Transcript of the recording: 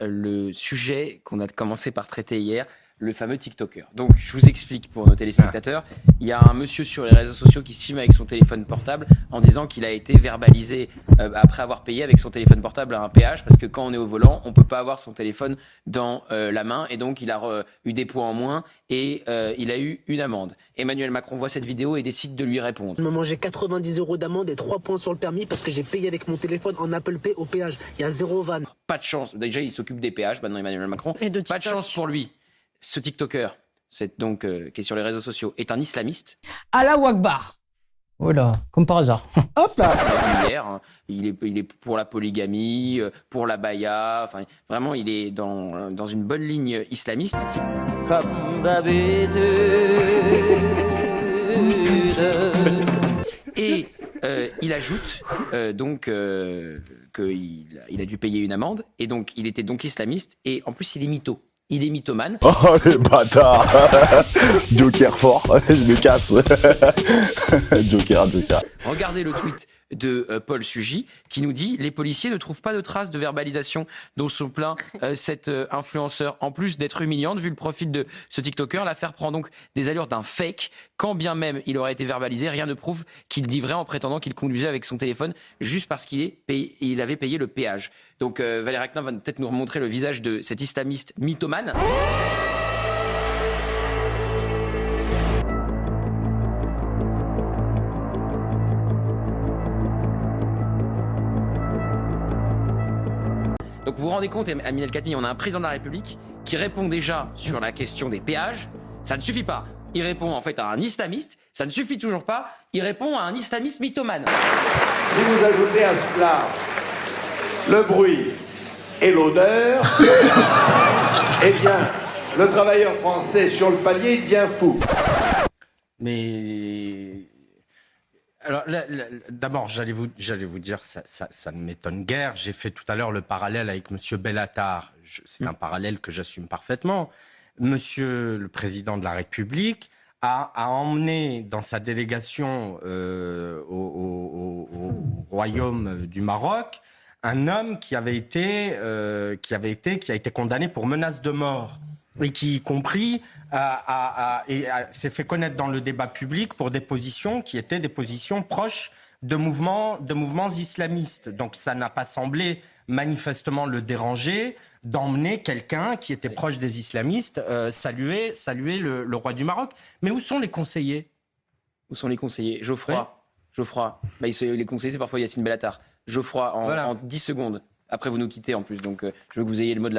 le sujet qu'on a commencé par traiter hier, le fameux TikToker. Donc, je vous explique pour nos téléspectateurs. Il y a un monsieur sur les réseaux sociaux qui se filme avec son téléphone portable en disant qu'il a été verbalisé après avoir payé avec son téléphone portable à un péage, parce que quand on est au volant, on ne peut pas avoir son téléphone dans la main, et donc il a eu des points en moins et il a eu une amende. Emmanuel Macron voit cette vidéo et décide de lui répondre. Je me mangeais 90 € d'amende et 3 points sur le permis parce que j'ai payé avec mon téléphone en Apple Pay au péage. Il y a 0 vanne. Pas de chance. Déjà, il s'occupe des péages, maintenant Emmanuel Macron. Et de pas de chance pour lui. Ce TikToker, donc, qui est sur les réseaux sociaux, est un islamiste. Allahu Akbar. Voilà, comme par hasard. Hop là. Hier, hein, il est pour la polygamie, pour la baya. Enfin, vraiment, il est dans une bonne ligne islamiste. Comme d'habitude. Et il ajoute qu'il a dû payer une amende, et donc il était donc islamiste, et en plus il est mytho. Il est mythomane. Oh les bâtards. Joker fort, je me casse. Joker. Regardez le tweet de Paul Sugy qui nous dit « Les policiers ne trouvent pas de traces de verbalisation dont se plaint cet influenceur. En plus d'être humiliante, vu le profil de ce TikToker, l'affaire prend donc des allures d'un fake. Quand bien même il aurait été verbalisé, rien ne prouve qu'il dit vrai en prétendant qu'il conduisait avec son téléphone juste parce qu'il avait payé le péage. » Donc Valérie Actin va peut-être nous remontrer le visage de cet islamiste mythomane. Donc vous vous rendez compte, Aminel Khatmi, on a un président de la République qui répond déjà sur la question des péages. Ça ne suffit pas. Il répond en fait à un islamiste. Ça ne suffit toujours pas. Il répond à un islamiste mythomane. Si vous ajoutez à cela le bruit et l'odeur, eh bien, le travailleur français sur le palier devient fou. Mais alors, d'abord, j'allais vous dire, ça ne m'étonne guère. J'ai fait tout à l'heure le parallèle avec Monsieur Bellatar. C'est un parallèle que j'assume parfaitement. Monsieur le Président de la République a emmené dans sa délégation au Royaume du Maroc un homme qui a été condamné pour menace de mort. Et qui, y compris, s'est fait connaître dans le débat public pour des positions qui étaient des positions proches de mouvements islamistes. Donc ça n'a pas semblé manifestement le déranger d'emmener quelqu'un qui était proche des islamistes saluer le roi du Maroc. Mais où sont les conseillers ? Où sont les conseillers ? Geoffroy. Bah, les conseillers, c'est parfois Yacine Bellatar. Geoffroy, en 10 secondes. Après, vous nous quittez en plus, donc je veux que vous ayez le mot de la